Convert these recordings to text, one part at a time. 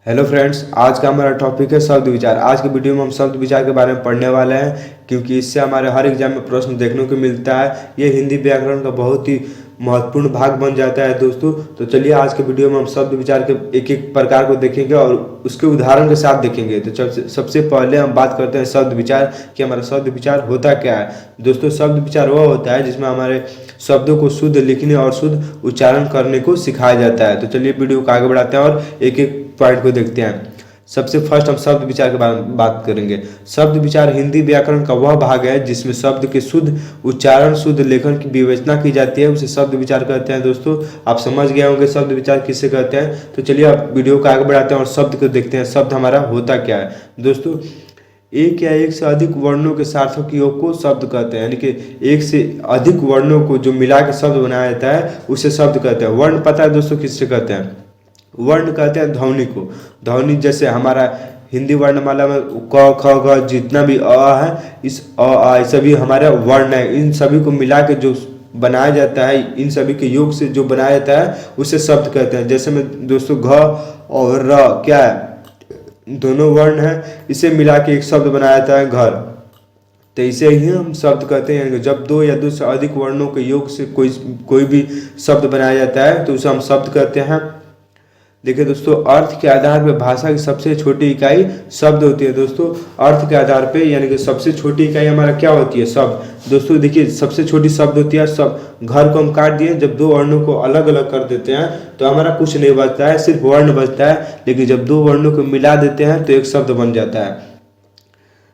Hello friends, आज का हमारा टॉपिक है शब्द विचार। आज के वीडियो में हम शब्द विचार के बारे में पढ़ने वाले हैं, क्योंकि इससे हमारे हर एग्जाम में प्रश्न देखने को मिलता है। ये हिंदी व्याकरण का बहुत ही महत्वपूर्ण भाग बन जाता है दोस्तों। तो चलिए आज के वीडियो में हम शब्द विचार के एक एक प्रकार को देखेंगे और उसके उदाहरण के साथ देखेंगे। तो सबसे पहले हम बात करते हैं शब्द विचार कि हमारा शब्द विचार होता क्या है। दोस्तों, शब्द विचार वह होता है जिसमें हमारे शब्दों को शुद्ध लिखने और शुद्ध उच्चारण करने को सिखाया जाता है। तो चलिए वीडियो को आगे बढ़ाते हैं और एक एक पॉइंट को देखते हैं। सबसे फर्स्ट हम शब्द विचार के बारे में बात करेंगे। शब्द विचार हिंदी व्याकरण का वह भाग है जिसमें शब्द के शुद्ध उच्चारण शुद्ध लेखन की विवेचना की जाती है, उसे शब्द विचार कहते हैं। दोस्तों, आप समझ गए होंगे शब्द विचार किसे कहते हैं। तो चलिए आप वीडियो को आगे बढ़ाते हैं और शब्द को देखते हैं। शब्द हमारा होता क्या है। दोस्तों, एक या एक से अधिक वर्णों के सार्थक योग को शब्द कहते हैं, यानी कि एक से अधिक वर्णों को जो मिला के शब्द बनाया जाता है उसे शब्द कहते हैं। वर्ण पता है दोस्तों किससे कहते हैं? वर्ण कहते हैं ध्वनि को। ध्वनि जैसे हमारा हिंदी वर्णमाला में क ख ग जितना भी अ है, इस अ आ सभी हमारे वर्ण है। इन सभी को मिला के जो बनाया जाता है, इन सभी के योग से जो बनाया जाता है उसे शब्द कहते हैं। जैसे में दोस्तों घ और र क्या है, दोनों वर्ण है, इसे मिला के एक शब्द बनाया जाता है घर। तो इसे ही हम शब्द कहते हैं। जब दो या दो से अधिक वर्णों के योग से कोई भी शब्द बनाया जाता है तो उसे हम शब्द कहते हैं। देखिए दोस्तों, अर्थ के आधार पर भाषा की सबसे छोटी इकाई शब्द होती है। दोस्तों, अर्थ के आधार पे यानी कि सबसे छोटी इकाई हमारा क्या होती है? शब्द। दोस्तों देखिए, सबसे छोटी शब्द होती है सब। घर को हम काट दिए, जब दो वर्णों को अलग अलग कर देते हैं तो हमारा कुछ नहीं बचता है, सिर्फ वर्ण बचता है। लेकिन जब दो वर्णों को मिला देते हैं तो एक शब्द बन जाता है।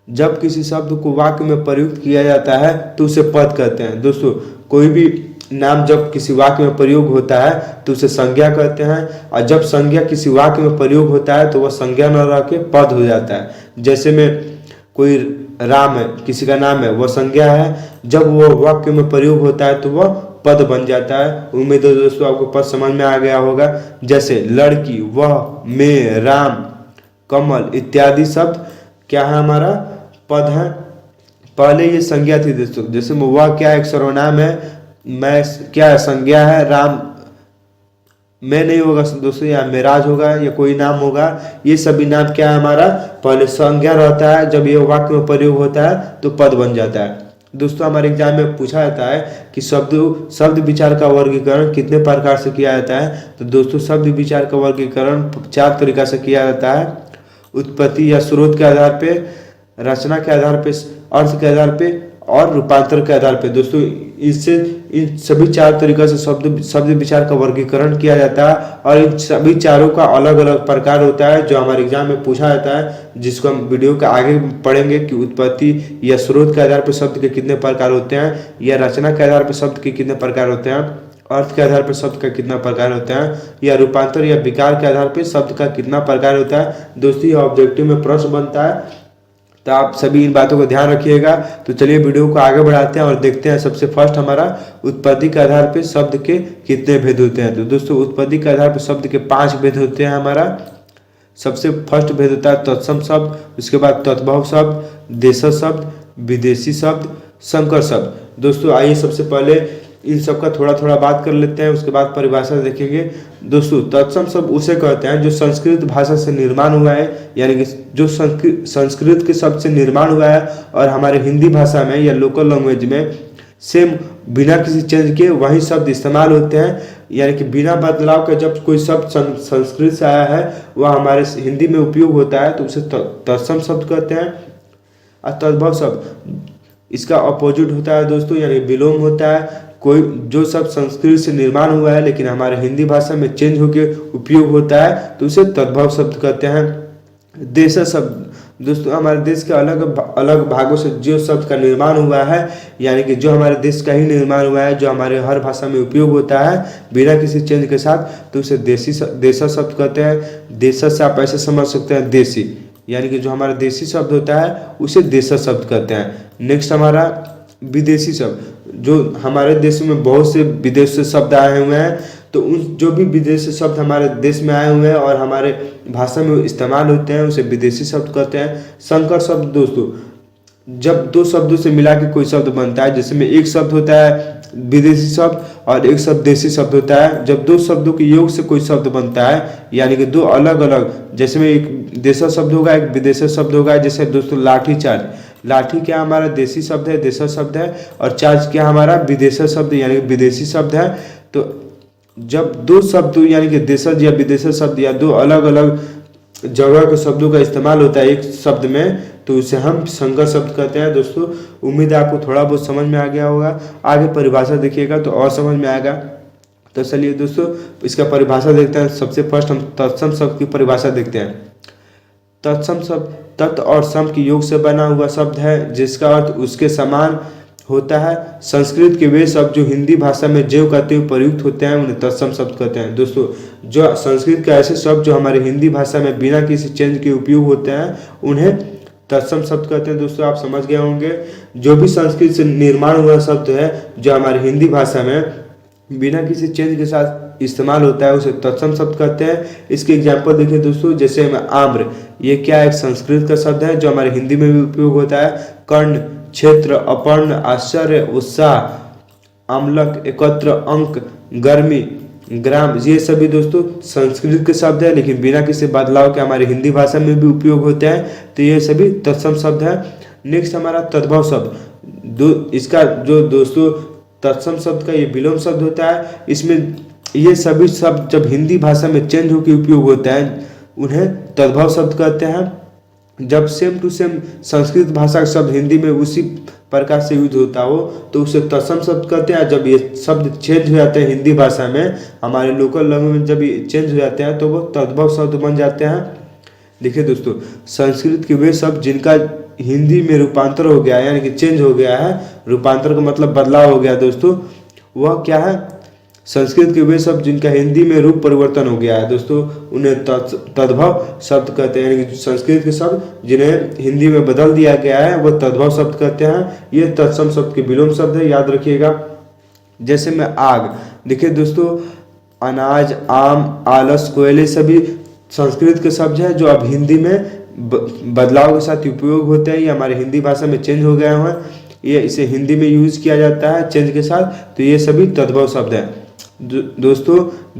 जब किसी शब्द को वाक्य में प्रयुक्त किया जाता है तो उसे पद कहते हैं। दोस्तों, कोई भी नाम जब किसी वाक्य में प्रयोग होता है तो उसे संज्ञा कहते हैं, और जब संज्ञा किसी वाक्य में प्रयोग होता है तो वह संज्ञा न रह के पद हो जाता है। जैसे में कोई राम है, किसी का नाम है, वह संज्ञा है, जब वह वाक्य में प्रयोग होता है तो वह पद बन जाता है। उम्मीद है दोस्तों आपको पद समझ में आ गया होगा। जैसे लड़की, वह, मैं, राम, कमल इत्यादि शब्द क्या है? हमारा पद है। पहले ये संज्ञा थी दोस्तों। जैसे वह क्या एक सर्वनाम है, मैं क्या है संज्ञा है, राम मैं नहीं होगा दोस्तों, या मेराज होगा या कोई नाम होगा। ये सभी नाम क्या है? हमारा पहले संज्ञा रहता है, जब ये वाक्य में प्रयोग होता है तो पद बन जाता है। दोस्तों, हमारे एग्जाम में पूछा जाता है कि शब्द विचार का वर्गीकरण कितने प्रकार से किया जाता है। तो दोस्तों, शब्द विचार का वर्गीकरण 4 तरीका से किया जाता है। उत्पत्ति या स्रोत के आधार पे, रचना के आधार पे, अर्थ के आधार पे और रूपांतर के आधार पे। दोस्तों, इससे इन सभी 4 तरीक़ों से शब्द विचार का वर्गीकरण किया जाता है, और इन सभी चारों का अलग अलग प्रकार होता है जो हमारे एग्जाम में पूछा जाता है, जिसको हम वीडियो के आगे पढ़ेंगे कि उत्पत्ति या स्रोत के आधार पर शब्द के कितने प्रकार होते हैं, या रचना के आधार पर शब्द के कितने प्रकार होते हैं, अर्थ के आधार पर शब्द का कितना प्रकार होता है, या रूपांतर या विकार के आधार पर शब्द का कितना प्रकार होता है। दोस्तों, ये ऑब्जेक्टिव में प्रश्न बनता है, तो आप सभी इन बातों को ध्यान रखिएगा। तो चलिए वीडियो को आगे बढ़ाते हैं और देखते हैं। सबसे फर्स्ट हमारा उत्पत्ति के आधार पर शब्द के कितने भेद होते हैं। तो दोस्तों, उत्पत्ति के आधार पर शब्द के 5 भेद होते हैं। हमारा सबसे फर्स्ट भेद होता है तत्सम शब्द, उसके बाद तद्भव शब्द, देशज शब्द, विदेशी शब्द, संकर शब्द। दोस्तों, आइए सबसे पहले इन सब का थोड़ा थोड़ा बात कर लेते हैं, उसके बाद परिभाषा देखेंगे। दोस्तों, तत्सम शब्द उसे कहते हैं जो संस्कृत भाषा से निर्माण हुआ है, यानी कि जो संस्कृत के शब्द से निर्माण हुआ है और हमारे हिंदी भाषा में या लोकल लैंग्वेज में सेम बिना किसी चेंज के वही शब्द इस्तेमाल होते हैं। यानी कि बिना बदलाव के जब कोई शब्द संस्कृत से आया है वह हमारे हिंदी में उपयोग होता है तो उसे तत्सम शब्द कहते हैं। और तद्भव शब्द इसका अपोजिट होता है दोस्तों, यानी विलोम होता है। कोई जो शब्द संस्कृत से निर्माण हुआ है लेकिन हमारे हिंदी भाषा में चेंज होकर उपयोग होता है तो उसे तद्भव शब्द कहते हैं। देशज शब्द दोस्तों, हमारे देश के अलग अलग भागों से जो शब्द का निर्माण हुआ है, यानी कि जो हमारे देश का ही निर्माण हुआ है, जो हमारे हर भाषा में उपयोग होता है बिना किसी चेंज के साथ, तो उसे देशज शब्द कहते हैं। देशज से आप ऐसे समझ सकते हैं देशी, यानी कि जो हमारा देशी शब्द होता है उसे देशज शब्द कहते हैं। नेक्स्ट हमारा विदेशी शब्द, जो हमारे देश में बहुत से विदेश से शब्द आए हुए हैं, तो उन जो भी विदेशी शब्द हमारे देश में आए हुए हैं और हमारे भाषा में इस्तेमाल होते हैं उसे विदेशी शब्द कहते हैं। संकर शब्द दोस्तों, जब दो शब्दों से मिला के कोई शब्द बनता है, जिसमें एक शब्द होता है विदेशी शब्द और एक शब्द देसी शब्द होता है। जब दो शब्दों के योग से कोई शब्द बनता है, यानी कि दो अलग अलग, जैसे में एक देशा शब्द होगा, एक विदेशी शब्द होगा। जैसे दोस्तों लाठी चार्ज, लाठी क्या हमारा देसी शब्द है, देशा शब्द है, और चार्ज क्या हमारा विदेशी शब्द यानी कि विदेशी शब्द है। तो जब दो शब्द यानी कि देशज या विदेशी शब्द या दो अलग अलग जगह के शब्दों का इस्तेमाल होता है एक शब्द में, तो उसे हम संकर शब्द कहते हैं। दोस्तों उम्मीद है आपको थोड़ा बहुत समझ में आ गया होगा। आगे परिभाषा देखिएगा तो और समझ में आएगा। तो चलिए दोस्तों इसका परिभाषा देखते हैं। सबसे फर्स्ट हम तत्सम शब्द की परिभाषा देखते हैं। तत्सम शब्द तत् और सम के योग से बना हुआ शब्द है, जिसका अर्थ उसके समान होता है। संस्कृत के वे शब्द जो हिंदी भाषा में जैव कहते हुए प्रयुक्त होते हैं, उन्हें तत्सम शब्द कहते हैं। दोस्तों जो संस्कृत के ऐसे शब्द जो हमारे हिंदी भाषा में बिना किसी चेंज के उपयोग होते हैं, उन्हें तत्सम शब्द कहते हैं। दोस्तों आप समझ गए होंगे, जो भी संस्कृत से निर्माण हुआ शब्द है जो हमारी हिंदी भाषा में बिना किसी चेंज के साथ इस्तेमाल होता है, उसे तत्सम शब्द कहते हैं। इसके एग्जाम्पल देखिए दोस्तों, जैसे में आम्र, ये क्या एक संस्कृत का शब्द है जो हमारे हिंदी में भी उपयोग होता है। कर्ण, क्षेत्र, अपर्ण, आश्चर्य, उत्साह, आमलक, एकत्र, अंक, गर्मी, ग्राम, ये सभी दोस्तों संस्कृत के शब्द है, लेकिन बिना किसी बदलाव के हमारी हिंदी भाषा में भी उपयोग होते हैं। तो ये सभी तत्सम शब्द है। नेक्स्ट हमारा तद्भव शब्द। इसका जो दोस्तों तत्सम शब्द का ये विलोम शब्द होता है। इसमें ये सभी शब्द जब हिंदी भाषा में चेंज होकर उपयोग होता है, उन्हें तद्भव शब्द कहते हैं। जब सेम टू सेम संस्कृत भाषा का शब्द हिंदी में उसी प्रकार से यूज होता हो, तो उसे तत्सम शब्द कहते हैं। जब ये शब्द चेंज हो जाते हैं हिंदी भाषा में, हमारे लोकल लैंग्वेज में जब ये चेंज हो जाते हैं, तो वो तद्भव शब्द बन जाते हैं। देखिए दोस्तों, संस्कृत के वे शब्द जिनका हिंदी में रूपांतर हो गया है, यानी कि चेंज हो गया है, रूपांतर का मतलब बदलाव हो गया दोस्तों, वह क्या है? संस्कृत के वे शब्द जिनका हिंदी में रूप परिवर्तन हो गया है दोस्तों, उन्हें तद्भव शब्द कहते हैं। यानी कि संस्कृत के शब्द जिन्हें हिंदी में बदल दिया गया है, वह तद्भव शब्द कहते हैं। ये तत्सम शब्द के विलोम शब्द है, याद रखिएगा। जैसे में आग, देखिए दोस्तों, अनाज, आम, आलस, कोयले सभी संस्कृत के शब्द है जो अब हिंदी में बदलाव के साथ उपयोग होते हैं। ये हमारे हिंदी भाषा में चेंज हो गए हैं, ये इसे हिंदी में यूज किया जाता है चेंज के साथ। तो ये सभी तद्भव शब्द हैं। दोस्तों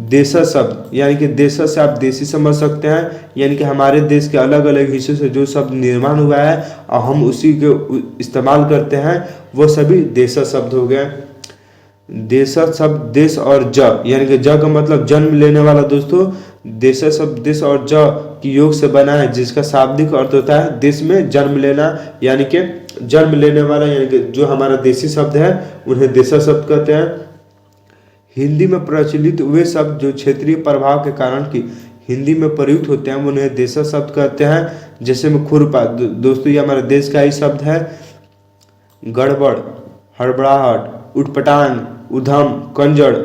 देशज शब्द, यानी कि देशज से आप देशी समझ सकते हैं, यानी कि हमारे देश के अलग अलग हिस्सों से जो शब्द निर्माण हुआ है और हम उसी के इस्तेमाल करते हैं, वो सभी देशज शब्द हो गए। देशज शब्द देश और ज, यानी कि ज का मतलब जन्म लेने वाला दोस्तों। देशज शब्द देश और ज की योग से बना है, जिसका शाब्दिक अर्थ होता है देश में जन्म लेना, यानी कि जन्म लेने वाला, यानी कि जो हमारा देशी शब्द है उन्हें देशज शब्द कहते हैं। हिंदी में प्रचलित वे शब्द जो क्षेत्रीय प्रभाव के कारण की हिंदी में प्रयुक्त होते हैं, उन्हें देशज शब्द कहते हैं। जैसे में खुरपा, दोस्तों ये हमारे देश का ही शब्द है। गड़बड़, हड़बड़ाहट, उटपटांग, उधम, कंजड़,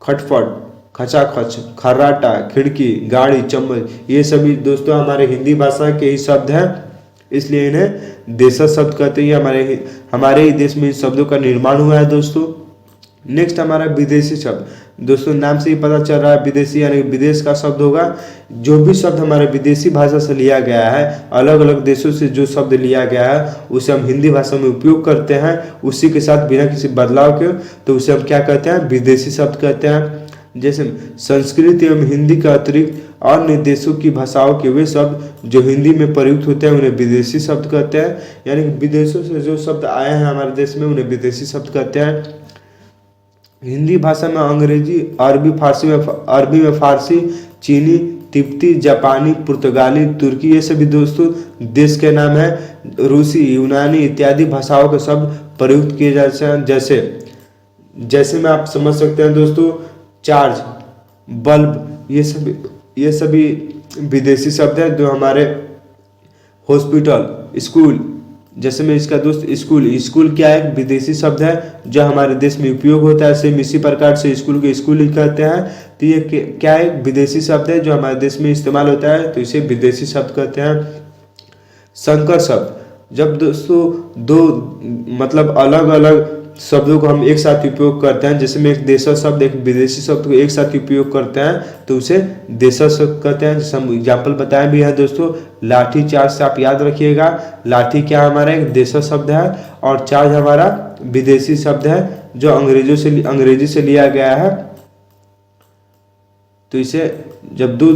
खटपट, खचाखच, खर्राटा, खिड़की, गाड़ी, चम्मच, ये सभी दोस्तों हमारे हिंदी भाषा के ही शब्द हैं, इसलिए इन्हें देशज शब्द कहते हैं। हमारे ही देश में इन शब्दों का निर्माण हुआ है दोस्तों। नेक्स्ट हमारा विदेशी शब्द। दोस्तों नाम से ही पता चल रहा है विदेशी यानी विदेश का शब्द होगा। जो भी शब्द हमारे विदेशी भाषा से लिया गया है, अलग अलग देशों से जो शब्द लिया गया है, उसे हम हिंदी भाषा में उपयोग करते हैं उसी के साथ बिना किसी बदलाव के, तो उसे हम क्या कहते हैं? विदेशी शब्द कहते हैं। जैसे संस्कृत एवं हिंदी के अतिरिक्त अन्य देशों की भाषाओं के वे शब्द जो हिंदी में प्रयुक्त होते हैं, उन्हें विदेशी शब्द कहते हैं। यानी कि विदेशों से जो शब्द आए हैं हमारे देश में, उन्हें विदेशी शब्द कहते हैं। हिंदी भाषा में अंग्रेजी, अरबी में फारसी, चीनी, तिब्बती, जापानी, पुर्तगाली, तुर्की, ये सभी दोस्तों देश के नाम हैं। रूसी, यूनानी इत्यादि भाषाओं के शब्द प्रयुक्त किए जाते हैं। जैसे में आप समझ सकते हैं दोस्तों, चार्ज, बल्ब, ये सभी विदेशी शब्द हैं जो हमारे हॉस्पिटल, स्कूल, जैसे में इसका दोस्त स्कूल क्या है? विदेशी शब्द है जो हमारे देश में उपयोग होता है। सेम इसी प्रकार से स्कूल के स्कूल ही कहते हैं, तो ये क्या है? विदेशी शब्द है जो हमारे देश में इस्तेमाल होता है, तो इसे विदेशी शब्द कहते हैं। संकर शब्द, जब दोस्तों दो मतलब अलग अलग शब्दों को हम एक साथ उपयोग करते हैं, जैसे में एक देशज शब्द एक विदेशी शब्द को एक साथ उपयोग करते हैं तो उसे देशज शब्द कहते हैं। जैसे हम एग्जाम्पल बताए भी है दोस्तों, लाठी चार्ज से आप याद रखिएगा, लाठी क्या हमारा एक देशज शब्द है और चार्ज हमारा विदेशी शब्द है जो अंग्रेजी से लिया गया है। तो इसे जब दो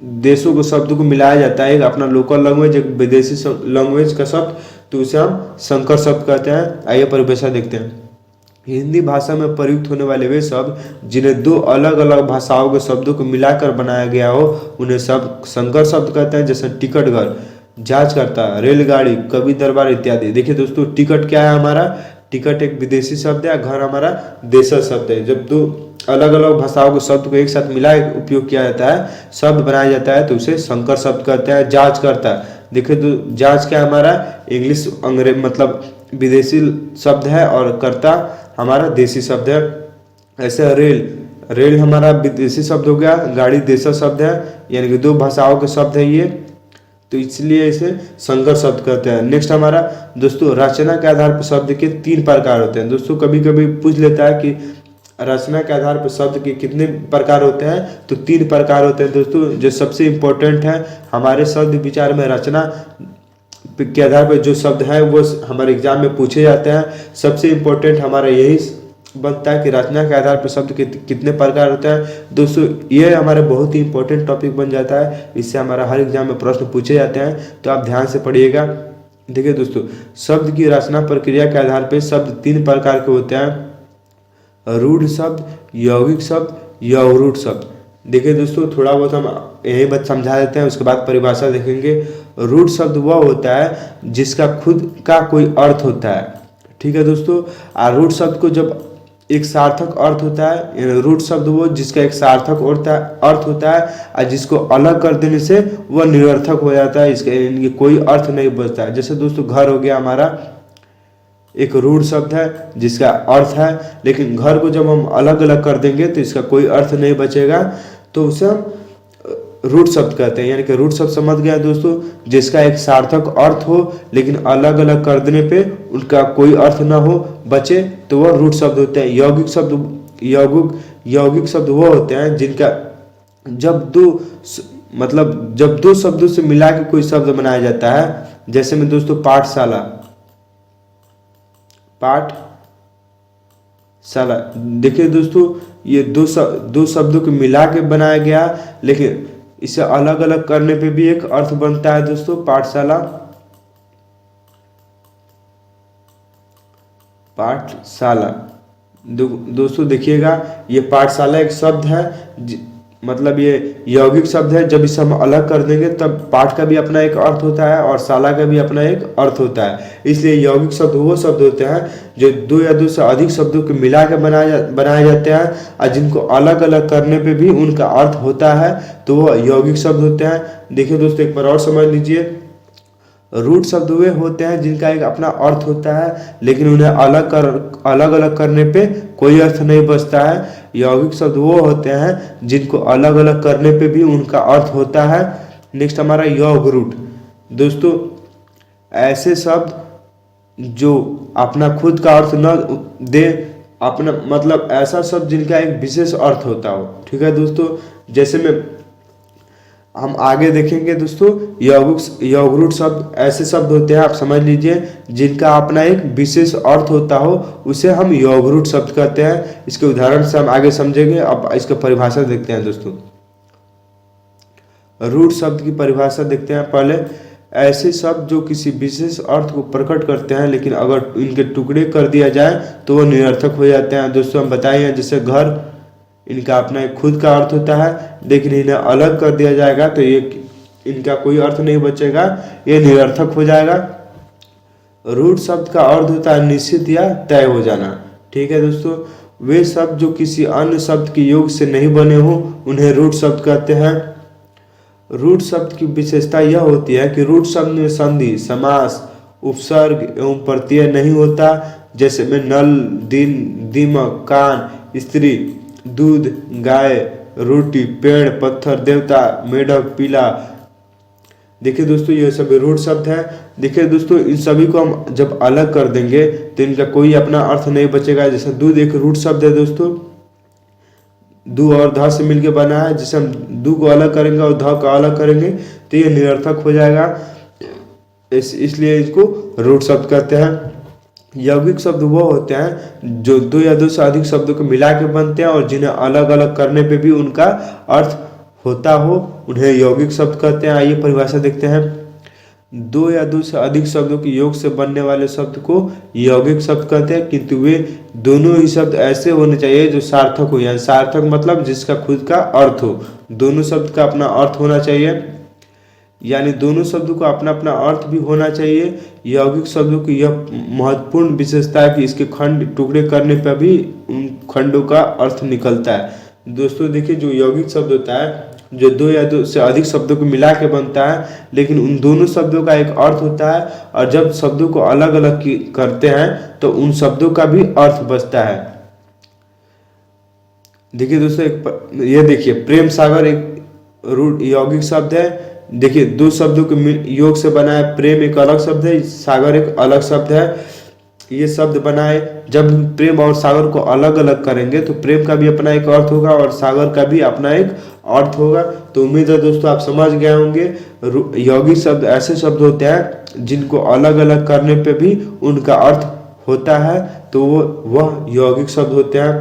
देशों को शब्द को मिलाया जाता है, एक अपना लोकल लैंग्वेज एक विदेशी लैंग्वेज का शब्द, तो उसे हम संकर शब्द कहते हैं। आइए परिभाषा देखते हैं। हिंदी भाषा में प्रयुक्त होने वाले वे शब्द जिन्हें दो अलग अलग भाषाओं के शब्दों को मिलाकर बनाया गया हो उन्हें सब संकर शब्द कहते हैं। जैसे टिकट घर, जांचकर्ता, रेलगाड़ी, कवि दरबार इत्यादि। देखिए दोस्तों, टिकट क्या है हमारा, टिकट एक विदेशी शब्द है, घर हमारा देशज शब्द है। जब दो अलग अलग भाषाओं के शब्द को एक साथ मिला उपयोग किया जाता है, शब्द बनाया जाता है तो उसे संकर शब्द कहते हैं। जांचकर्ता, देखिए तो जांच क्या हमारा इंग्लिश अंग्रेज मतलब विदेशी शब्द है और कर्ता हमारा देसी शब्द है। ऐसे रेल हमारा विदेशी शब्द हो गया, गाड़ी देशज शब्द है, यानी कि दो भाषाओं के शब्द है ये, तो इसलिए इसे संकर शब्द कहते हैं। नेक्स्ट हमारा दोस्तों, रचना के आधार पर शब्द के 3 प्रकार होते हैं। दोस्तों कभी कभी पूछ लेता है कि रचना के आधार पर शब्द के कितने प्रकार होते हैं, तो 3 प्रकार होते हैं दोस्तों। जो सबसे इम्पोर्टेंट है हमारे शब्द विचार में, रचना के आधार पर जो शब्द है वो हमारे एग्जाम में पूछे जाते हैं। सबसे इम्पोर्टेंट हमारा यही बनता है कि रचना के आधार पर शब्द के कितने प्रकार होते हैं। दोस्तों ये हमारे बहुत ही इंपॉर्टेंट टॉपिक बन जाता है, इससे हमारा हर एग्जाम में प्रश्न पूछे जाते हैं, तो आप ध्यान से पढ़िएगा। देखिए दोस्तों, शब्द की रचना प्रक्रिया के आधार पर शब्द 3 प्रकार के होते हैं, रूढ़ शब्द, यौगिक शब्द, अवरूढ़ शब्द। देखिए दोस्तों, थोड़ा बहुत हम यही बात समझा देते हैं, उसके बाद परिभाषा देखेंगे। रूढ़ शब्द वह होता है जिसका खुद का कोई अर्थ होता है, ठीक है दोस्तों। रूढ़ शब्द को जब एक सार्थक अर्थ होता है, रूढ़ शब्द वो जिसका एक सार्थक अर्थ होता है और जिसको अलग कर देने से वह निरर्थक हो जाता है, इसका कोई अर्थ नहीं बचता है। जैसे दोस्तों घर हो गया हमारा एक रूढ़ शब्द है जिसका अर्थ है, लेकिन घर को जब हम अलग अलग कर देंगे तो इसका कोई अर्थ नहीं बचेगा, तो उसे हम रूढ़ शब्द कहते हैं। यानी कि रूढ़ शब्द समझ गया दोस्तों, जिसका एक सार्थक अर्थ हो लेकिन अलग अलग कर देने पे उनका कोई अर्थ ना हो बचे, तो वह रूढ़ शब्द होते हैं। यौगिक शब्द वो होते हैं जिनका जब दो शब्दों से मिला के कोई शब्द बनाया जाता है। जैसे में दोस्तों पाठशाला, देखिए दोस्तों ये दो शब्दों को मिला के बनाया गया, लेकिन इसे अलग अलग करने पे भी एक अर्थ बनता है दोस्तों, पाठशाला। दोस्तों देखिएगा, ये पाठशाला एक शब्द है, मतलब ये यौगिक शब्द है। जब इसे हम अलग कर देंगे तब पाठ का भी अपना एक अर्थ होता है और शाला का भी अपना एक अर्थ होता है। इसलिए यौगिक शब्द वो शब्द होते हैं जो 2 या 2 से अधिक शब्दों को मिला के बनाए जाते हैं और जिनको अलग अलग करने पे भी उनका अर्थ होता है, तो वह यौगिक शब्द होते हैं। देखिए दोस्तों एक बार और समझ लीजिए, रूढ़ शब्द वे होते हैं जिनका एक अपना अर्थ होता है लेकिन उन्हें अलग अलग करने पे कोई अर्थ नहीं बचता है। यौगिक शब्द वो होते हैं जिनको अलग अलग करने पे भी उनका अर्थ होता है। नेक्स्ट हमारा यौगरूढ़। दोस्तों ऐसे शब्द जो अपना खुद का अर्थ न दे, अपना मतलब ऐसा शब्द जिनका एक विशेष अर्थ होता हो, ठीक है दोस्तों। जैसे में हम आगे देखेंगे दोस्तों, यौगरूढ़ शब्द ऐसे शब्द होते हैं, आप समझ लीजिए, जिनका अपना एक विशेष अर्थ होता हो उसे हम यौगरूढ़ शब्द कहते हैं। इसके उदाहरण से हम आगे समझेंगे। अब इसका परिभाषा देखते हैं दोस्तों। रूढ़ शब्द की परिभाषा देखते हैं पहले। ऐसे शब्द जो किसी विशेष अर्थ को प्रकट करते हैं लेकिन अगर इनके टुकड़े कर दिया जाए तो वो निरर्थक हो जाते हैं। दोस्तों हम बताइए, जैसे घर, इनका अपना एक खुद का अर्थ होता है लेकिन इन्हें अलग कर दिया जाएगा तो ये इनका कोई अर्थ नहीं बचेगा, ये निरर्थक हो जाएगा। रूढ़ शब्द का अर्थ होता है निश्चित या तय हो जाना, ठीक है दोस्तों। वे शब्द जो किसी अन्य शब्द के योग से नहीं बने हो उन्हें रूढ़ शब्द कहते हैं। रूढ़ शब्द की विशेषता यह होती है कि रूढ़ शब्द में संधि, समास, उपसर्ग एवं प्रत्यय नहीं होता। जैसे में नल, दिन, दीमक, कान, स्त्री, दूध, गाय, रोटी, पेड़, पत्थर, देवता, मेढक, पीला, देखिए दोस्तों ये सभी रूट शब्द हैं। देखिए दोस्तों इन सभी को हम जब अलग कर देंगे तो इनका कोई अपना अर्थ नहीं बचेगा। जैसे दूध एक रूट शब्द है दोस्तों, दू और ध से मिलकर बना है। जैसे हम दू को अलग करेंगे और ध को अलग करेंगे तो ये निरर्थक हो जाएगा, इसलिए इसको रूट शब्द कहते हैं। यौगिक शब्द वो होते हैं जो दो या दो से अधिक शब्दों को मिला के बनते हैं और जिन्हें अलग अलग करने पे भी उनका अर्थ होता हो, उन्हें यौगिक शब्द कहते हैं। आइए परिभाषा देखते हैं। दो या दो से अधिक शब्दों के योग से बनने वाले शब्द को यौगिक शब्द कहते हैं, किंतु वे दोनों ही शब्द ऐसे होने चाहिए जो सार्थक हो, यानी सार्थक मतलब जिसका खुद का अर्थ हो। दोनों शब्द का अपना अर्थ होना चाहिए, यानी दोनों शब्दों को अपना अपना अर्थ भी होना चाहिए। यौगिक शब्दों की यह महत्वपूर्ण विशेषता है कि इसके खंड टुकड़े करने पर भी उन खंडों का अर्थ निकलता है। दोस्तों देखिए जो यौगिक शब्द होता है जो दो या दो से अधिक शब्दों को मिला के बनता है, लेकिन उन दोनों शब्दों का एक अर्थ होता है, और जब शब्दों को अलग अलग करते हैं तो उन शब्दों का भी अर्थ बचता है। देखिए दोस्तों ये देखिए प्रेम सागर एक रूट यौगिक शब्द है। देखिए दो शब्दों के योग से बना है। प्रेम एक अलग शब्द है, सागर एक अलग शब्द है। ये शब्द बनाए, जब प्रेम और सागर को अलग अलग करेंगे तो प्रेम का भी अपना एक अर्थ होगा और सागर का भी अपना एक अर्थ होगा। तो उम्मीद है दोस्तों आप समझ गए होंगे। यौगिक शब्द ऐसे शब्द होते हैं जिनको अलग अलग करने पे भी उनका अर्थ होता है, तो वह यौगिक शब्द होते हैं।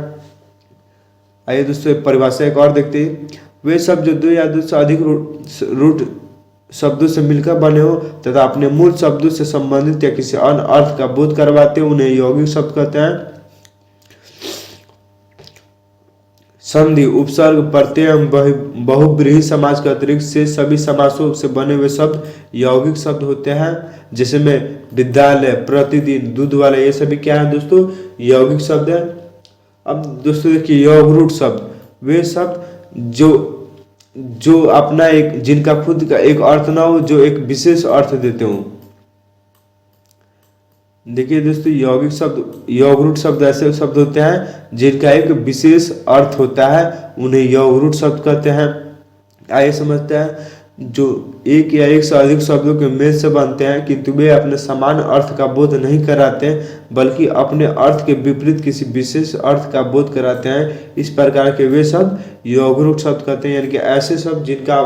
आइए दोस्तों परिभाषा एक और देखते हैं। वे शब्द जो दो या दो से अधिक रूट शब्दों से मिलकर बने हो तथा अपने मूल शब्दों से संबंधित या किसी अन्य अर्थ का बोध करवाते हो, उन्हें यौगिक शब्द कहते हैं। संधि उपसर्ग प्रत्यय बहुब्रीहि समाज के अतिरिक्त से सभी समासों से बने हुए शब्द यौगिक शब्द होते हैं। जैसे में विद्यालय, प्रतिदिन, दूध वाला, ये सभी क्या है दोस्तों यौगिक शब्द है। अब दोस्तों देखिए यौगरूट शब्द वे शब्द जो अपना एक जिनका खुद का एक अर्थ ना हो, जो एक विशेष अर्थ देते हो। देखिए दोस्तों यौगिक शब्द यौगरूट शब्द ऐसे शब्द होते हैं जिनका एक विशेष अर्थ होता है, उन्हें यौगरूट शब्द कहते हैं। आइए समझते हैं। जो एक या एक से अधिक शब्दों के मेल से बनते हैं किंतु वे अपने समान अर्थ का बोध नहीं कराते बल्कि अपने अर्थ के विपरीत किसी विशेष अर्थ का बोध कराते हैं, इस प्रकार के वे शब्द यौगरूट शब्द कहते हैं। यानी कि ऐसे शब्द जिनका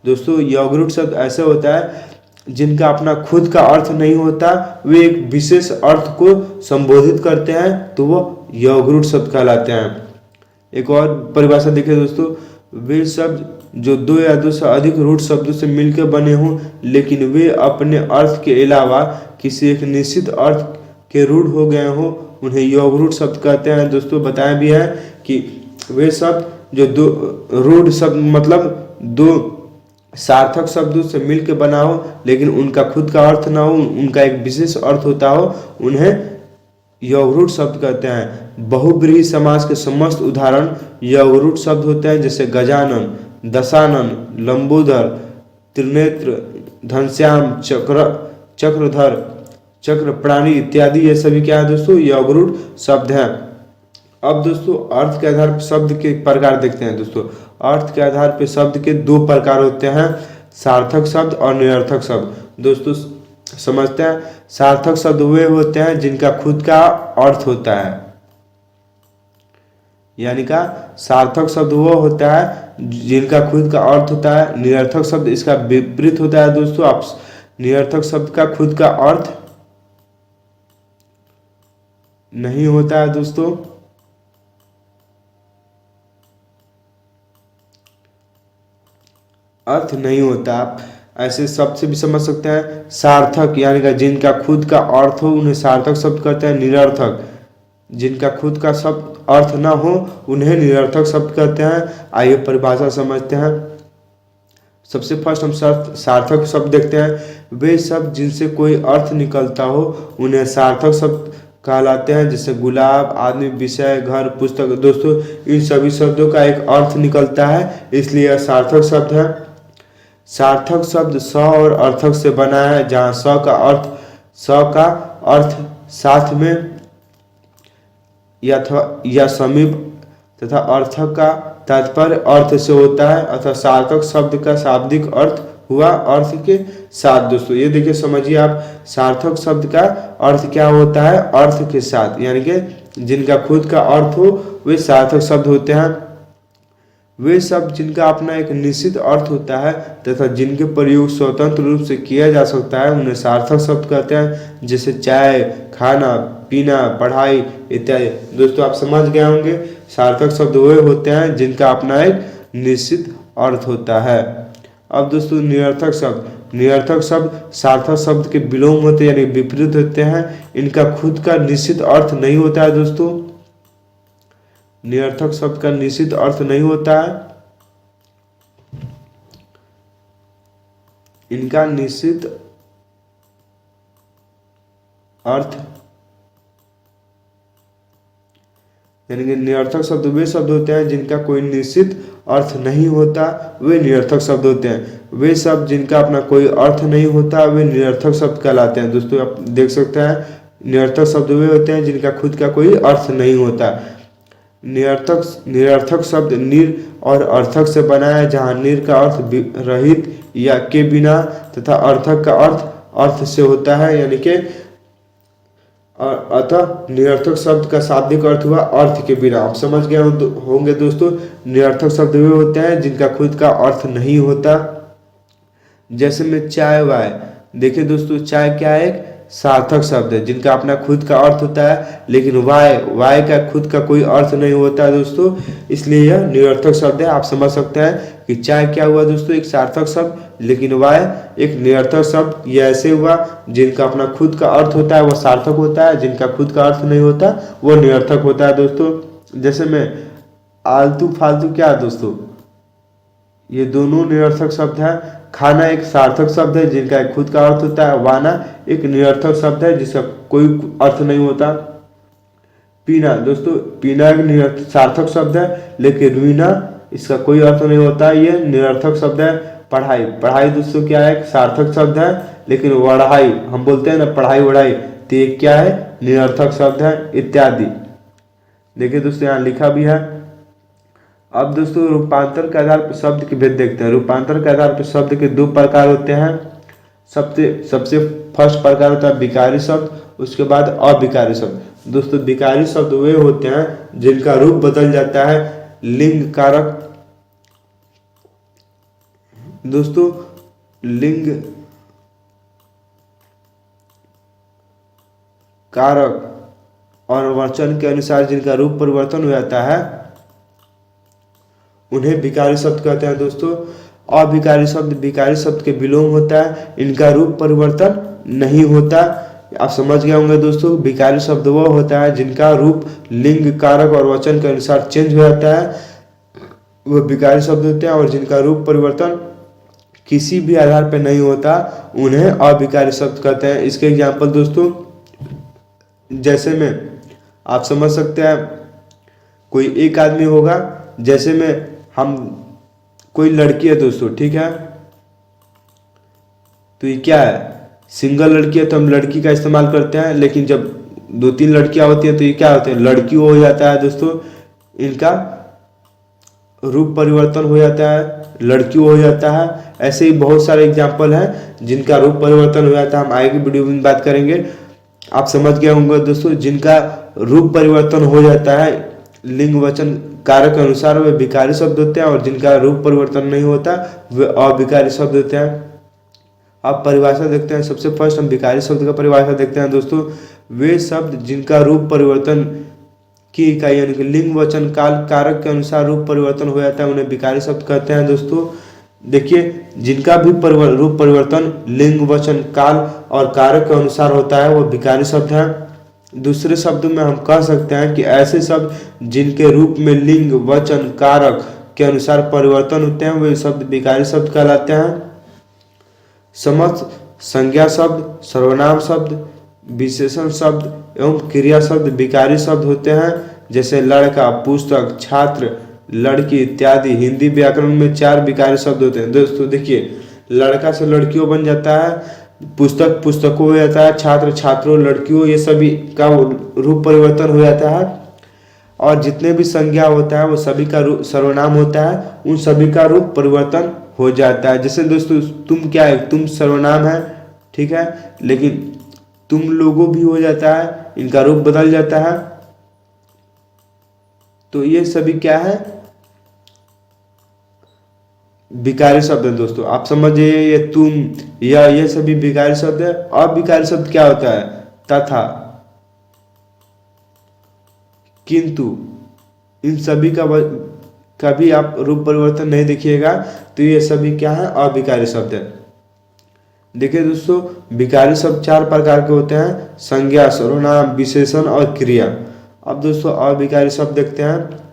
दोस्तों यौगरूट शब्द ऐसे होता है जिनका अपना खुद का अर्थ नहीं होता, वे एक विशेष अर्थ को संबोधित करते हैं, तो वो यौगरूट शब्द कहलाते हैं। एक और परिभाषा देखिए दोस्तों। वे शब्द जो दो या दो से अधिक रूट शब्दों से मिलकर बने हों लेकिन वे अपने अर्थ के अलावा किसी एक निश्चित अर्थ के रूढ़ हो गए हों, उन्हें यौगरूट शब्द कहते हैं। दोस्तों बताया भी है कि वे शब्द जो दो रूढ़ शब्द मतलब दो सार्थक शब्दों से मिलकर बना हो लेकिन उनका खुद का अर्थ ना हो, उनका एक विशेष अर्थ होता हो, उन्हें यौगरूट शब्द कहते हैं। बहुब्रीहि समास के समस्त उदाहरण यौगरूट शब्द होते हैं, जैसे गजानन, दशानन, लंबोदर, त्रिनेत्र, घनश्याम, चक्रधर, चक्रप्राणी इत्यादि, ये सभी क्या है दोस्तों यौगरूट शब्द हैं। अब दोस्तों अर्थ के आधार पर शब्द के प्रकार देखते हैं। दोस्तों अर्थ के आधार पर शब्द के दो प्रकार होते हैं, सार्थक शब्द और निरर्थक शब्द। दोस्तों समझते हैं। सार्थक शब्द वे होते हैं जिनका खुद का अर्थ होता है, यानी का सार्थक शब्द वो होता है जिनका खुद का अर्थ होता है। निरर्थक शब्द इसका विपरीत होता है। दोस्तों आप निरर्थक शब्द का खुद का अर्थ नहीं होता है। दोस्तों अर्थ नहीं होता। आप ऐसे शब्द से भी समझ सकते हैं। सार्थक यानी कि जिनका खुद का अर्थ हो उन्हें सार्थक शब्द कहते हैं। निरर्थक जिनका खुद का शब्द अर्थ ना हो उन्हें निरर्थक शब्द कहते हैं। आइए परिभाषा समझते हैं। सबसे फर्स्ट हम सार्थक शब्द देखते हैं। वे शब्द जिनसे कोई अर्थ निकलता हो उन्हें सार्थक शब्द कहलाते हैं, जैसे गुलाब, आदमी, विषय, घर, पुस्तक। दोस्तों इन सभी शब्दों का एक अर्थ निकलता है, इसलिए यह सार्थक शब्द है। सार्थक शब्द स और अर्थक से बना है, जहाँ स का अर्थ साथ में या समीप तथा अर्थक का तात्पर्य अर्थ से होता है, अतः सार्थक शब्द का शाब्दिक अर्थ हुआ अर्थ के साथ। दोस्तों ये देखिए, समझिए आप, सार्थक शब्द का अर्थ क्या होता है, अर्थ के साथ, यानी कि जिनका खुद का अर्थ हो वे सार्थक शब्द होते हैं। वे शब्द जिनका अपना एक निश्चित अर्थ होता है तथा जिनके प्रयोग स्वतंत्र रूप से किया जा सकता है उन्हें सार्थक शब्द कहते हैं, जैसे चाय, खाना पीना, पढ़ाई इत्यादि। दोस्तों आप समझ गए होंगे, सार्थक शब्द वे होते हैं जिनका अपना एक निश्चित अर्थ होता है। अब दोस्तों निरर्थक शब्द, निरर्थक शब्द सार्थक शब्द के विलोम होते हैं, यानी विपरीत होते हैं। इनका खुद का निश्चित अर्थ नहीं होता है। दोस्तों निरर्थक शब्द का निश्चित अर्थ नहीं होता है, इनका निश्चित अर्थ, यानी कि निरर्थक शब्द वे शब्द होते हैं जिनका कोई निश्चित अर्थ नहीं होता, वे निरर्थक शब्द होते हैं। वे शब्द जिनका अपना कोई अर्थ नहीं होता वे निरर्थक शब्द कहलाते हैं। दोस्तों आप देख सकते हैं, निरर्थक शब्द वे होते हैं जिनका खुद का कोई अर्थ नहीं होता। निरर्थक शब्द निर और अर्थक से बना है, जहाँ निर का अर्थ रहित या के बिना तथा अर्थक का अर्थ से होता है, यानी कि अतः निरर्थक शब्द का शाब्दिक अर्थ हुआ अर्थ के बिना। आप समझ गए होंगे दोस्तों, निरर्थक शब्द वे होते हैं जिनका खुद का अर्थ नहीं होता। जैसे में चाय वाय, देखिए दोस्तों चाय क्या है, एक सार्थक शब्द है जिनका अपना खुद का अर्थ होता है, लेकिन वाय का खुद का कोई अर्थ नहीं होता है दोस्तों, इसलिए यह निरर्थक शब्द है। आप समझ सकते हैं कि चाय क्या हुआ दोस्तों, एक सार्थक शब्द, लेकिन वाय एक निरर्थक शब्द। यह ऐसे हुआ जिनका अपना खुद का अर्थ होता है वह सार्थक होता है, जिनका खुद का अर्थ नहीं होता वो निरर्थक होता है दोस्तों। जैसे में आलतू फालतू क्या है दोस्तों, ये दोनों निरर्थक शब्द है। खाना एक सार्थक शब्द है जिनका एक खुद का अर्थ होता है, वाना एक निरर्थक शब्द है जिसका कोई अर्थ नहीं होता। पीना दोस्तों, पीना एक सार्थक शब्द है लेकिन वीना इसका कोई अर्थ नहीं होता, ये निरर्थक शब्द है। पढ़ाई दोस्तों क्या है, एक सार्थक शब्द है, लेकिन वढ़ाई हम बोलते हैं ना, पढ़ाई वढ़ाई, तो ये क्या है, निरर्थक शब्द है इत्यादि। देखिए दोस्तों यहाँ लिखा भी है। अब दोस्तों रूपांतर के आधार पर शब्द के भेद देखते हैं। रूपांतर के आधार पर शब्द के दो प्रकार होते हैं। सबसे फर्स्ट प्रकार होता है विकारी शब्द, उसके बाद अविकारी शब्द। दोस्तों विकारी शब्द वे होते हैं जिनका रूप बदल जाता है लिंग कारक, दोस्तों लिंग कारक और वचन के अनुसार जिनका रूप परिवर्तन हो जाता है उन्हें विकारी शब्द कहते हैं। दोस्तों अविकारी शब्द विकारी शब्द के विलोम होता है, इनका रूप परिवर्तन नहीं होता। आप समझ गए होंगे दोस्तों, विकारी शब्द वह होता है जिनका रूप लिंग कारक और वचन के अनुसार चेंज हो जाता है, वह विकारी शब्द होते हैं। और जिनका रूप परिवर्तन किसी भी आधार पर नहीं होता उन्हें अविकारी शब्द कहते हैं। इसके एग्जाम्पल दोस्तों जैसे में आप समझ सकते हैं, कोई एक आदमी होगा, जैसे में हम कोई लड़की है दोस्तों, ठीक है, तो ये क्या है, सिंगल लड़की है तो हम लड़की का इस्तेमाल करते हैं, लेकिन जब दो तीन लड़कियां होती हैं तो ये क्या होते हैं, लड़की हो जाता है दोस्तों, इनका रूप परिवर्तन हो जाता है, लड़की हो जाता है। ऐसे ही बहुत सारे एग्जाम्पल हैं जिनका रूप परिवर्तन हो जाता है, हम आगे की वीडियो में बात करेंगे। आप समझ गए होंगे दोस्तों, जिनका रूप परिवर्तन हो जाता है लिंग वचन कारक के अनुसार वे विकारी शब्द होते हैं, और जिनका रूप परिवर्तन नहीं होता वे अविकारी शब्द होते हैं। आप परिभाषा देखते हैं, सबसे फर्स्ट हम विकारी शब्द का परिभाषा देखते हैं दोस्तों। वे शब्द जिनका रूप परिवर्तन की इकाई यानी कि लिंग वचन काल कारक के अनुसार रूप परिवर्तन हो जाता है उन्हें विकारी शब्द कहते हैं। दोस्तों देखिए, जिनका भी रूप परिवर्तन लिंग वचन काल और कारक के अनुसार होता है वो विकारी शब्द है। दूसरे शब्दों में हम कह सकते हैं कि ऐसे शब्द जिनके रूप में लिंग वचन कारक के अनुसार परिवर्तन होते हैं वे शब्द विकारी शब्द कहलाते हैं। समस्त संज्ञा शब्द, सर्वनाम शब्द, विशेषण शब्द एवं क्रिया शब्द विकारी शब्द होते हैं, जैसे लड़का, पुस्तक, छात्र, लड़की इत्यादि। हिंदी व्याकरण में 4 विकारी शब्द होते हैं। दोस्तों देखिए, लड़का से लड़कियों बन जाता है, पुस्तक पुस्तकों हो जाता है, छात्र छात्रों, लड़कियों, ये सभी का रूप परिवर्तन हो जाता है। और जितने भी संज्ञा होता है वो सभी का सर्वनाम होता है, उन सभी का रूप परिवर्तन हो जाता है। जैसे दोस्तों तुम क्या है, तुम सर्वनाम है, ठीक है, लेकिन तुम लोगों भी हो जाता है, इनका रूप बदल जाता है। तो ये सभी क्या है, विकारी शब्द है दोस्तों। आप समझिए ये तुम, ये सभी विकारी शब्द है। अविकारी शब्द क्या होता है, तथा, किंतु, इन सभी का कभी आप रूप परिवर्तन नहीं देखिएगा। तो ये सभी क्या है, अविकारी शब्द है। देखिए दोस्तों, विकारी शब्द 4 प्रकार के होते हैं, संज्ञा, सर्वनाम, विशेषण और क्रिया। अब दोस्तों अविकारी शब्द देखते हैं।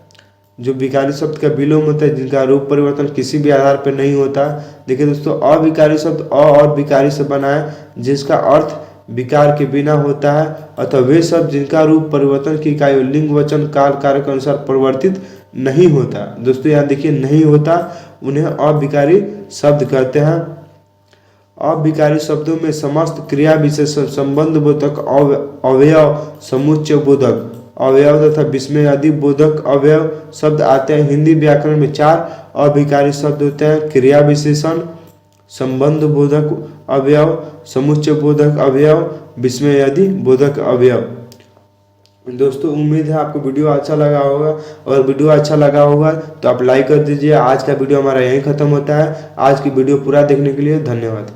जो विकारी शब्द का विलोम होता है, जिनका रूप परिवर्तन किसी भी आधार पर नहीं होता। देखिए दोस्तों, अविकारी शब्द अ और विकारी से बना है, जिसका अर्थ विकार के बिना होता है, अतः वे शब्द जिनका रूप परिवर्तन की इकाई लिंग, वचन, काल, कार्य के अनुसार परिवर्तित नहीं होता। दोस्तों यहाँ देखिए नहीं होता, उन्हें अविकारी शब्द कहते हैं। अविकारी शब्दों में समस्त क्रिया विशेषण, संबंध बोधक, अवयव, समुच्चय बोधक अवयव तथा विस्मय आदि बोधक अवयव शब्द आते हैं। हिंदी व्याकरण में 4 अविकारी शब्द होते हैं, क्रिया विशेषण, संबंध बोधक अवयव, समुच्चय बोधक अवयव, विस्मय आदि बोधक अवयव। दोस्तों उम्मीद है आपको वीडियो अच्छा लगा होगा, और वीडियो अच्छा लगा होगा तो आप लाइक कर दीजिए। आज का वीडियो हमारा यहीं ख़त्म होता है। आज की वीडियो पूरा देखने के लिए धन्यवाद।